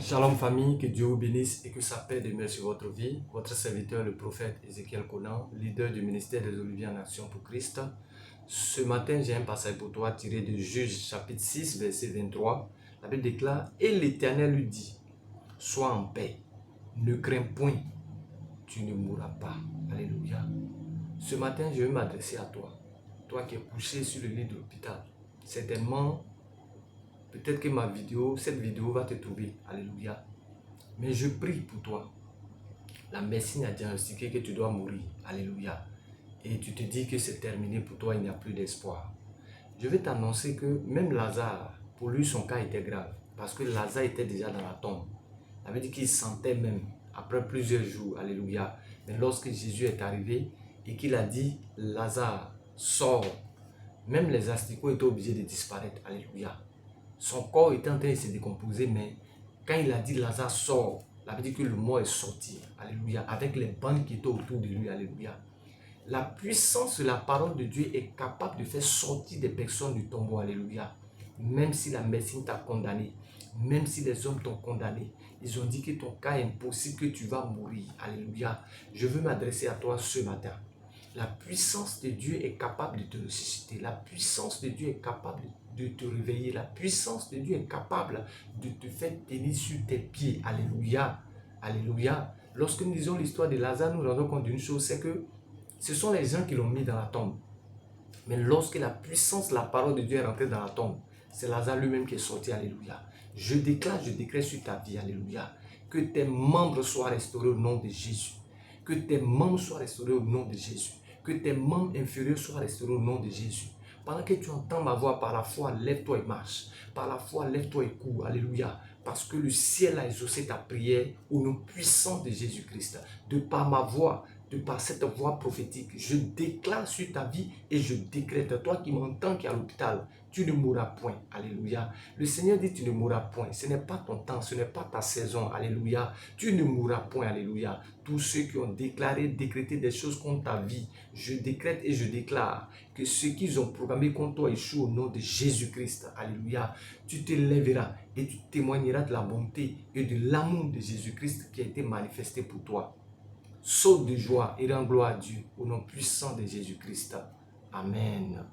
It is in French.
Shalom famille, que Dieu vous bénisse et que sa paix demeure sur votre vie. Votre serviteur, le prophète Ézéchiel Conan, leader du ministère des Oliviers en Action pour Christ. Ce matin, j'ai un passage pour toi tiré de Juges chapitre 6, verset 23. La Bible déclare, et l'Éternel lui dit, sois en paix, ne crains point, tu ne mourras pas. Alléluia. Ce matin, je vais m'adresser à toi, toi qui es couché sur le lit de l'hôpital. Certainement, peut-être que cette vidéo va te trouver. Alléluia. Mais je prie pour toi. La médecine a diagnostiqué que tu dois mourir. Alléluia. Et tu te dis que c'est terminé pour toi, il n'y a plus d'espoir. Je vais t'annoncer que même Lazare, pour lui, son cas était grave. Parce que Lazare était déjà dans la tombe. Ça veut dire qu'il sentait même, après plusieurs jours, alléluia. Mais lorsque Jésus est arrivé et qu'il a dit, Lazare, sors, même les asticots étaient obligés de disparaître. Alléluia. Son corps était en train de se décomposer, mais quand il a dit Lazare sort, ça veut dire que le mort est sorti. Alléluia. Avec les bandes qui étaient autour de lui. Alléluia. La puissance de la parole de Dieu est capable de faire sortir des personnes du tombeau. Alléluia. Même si la médecine t'a condamné, même si les hommes t'ont condamné, ils ont dit que ton cas est impossible, que tu vas mourir. Alléluia. Je veux m'adresser à toi ce matin. La puissance de Dieu est capable de te ressusciter. La puissance de Dieu est capable de te réveiller. La puissance de Dieu est capable de te faire tenir sur tes pieds. Alléluia. Alléluia. Lorsque nous lisons l'histoire de Lazare, nous nous rendons compte d'une chose, c'est que ce sont les gens qui l'ont mis dans la tombe. Mais lorsque la puissance, la parole de Dieu est rentrée dans la tombe, c'est Lazare lui-même qui est sorti. Alléluia. Je déclare, je décrète sur ta vie. Alléluia. Que tes membres soient restaurés au nom de Jésus. Que tes membres soient restaurés au nom de Jésus. Que tes membres inférieurs soient restaurés au nom de Jésus. Pendant que tu entends ma voix, par la foi, lève-toi et marche. Par la foi, lève-toi et cours. Alléluia. Parce que le ciel a exaucé ta prière au nom puissant de Jésus-Christ. De par ma voix, de par cette voix prophétique, je déclare sur ta vie et je décrète, toi qui m'entends qui es à l'hôpital, tu ne mourras point. Alléluia. Le Seigneur dit tu ne mourras point. Ce n'est pas ton temps, ce n'est pas ta saison. Alléluia. Tu ne mourras point. Alléluia. Tous ceux qui ont déclaré, décrété des choses contre ta vie, je décrète et je déclare que ce qu'ils ont programmé contre toi échoue au nom de Jésus-Christ. Alléluia. Tu te lèveras et tu témoigneras de la bonté et de l'amour de Jésus-Christ qui a été manifesté pour toi. Saute de joie et rends gloire à Dieu au nom puissant de Jésus-Christ. Amen.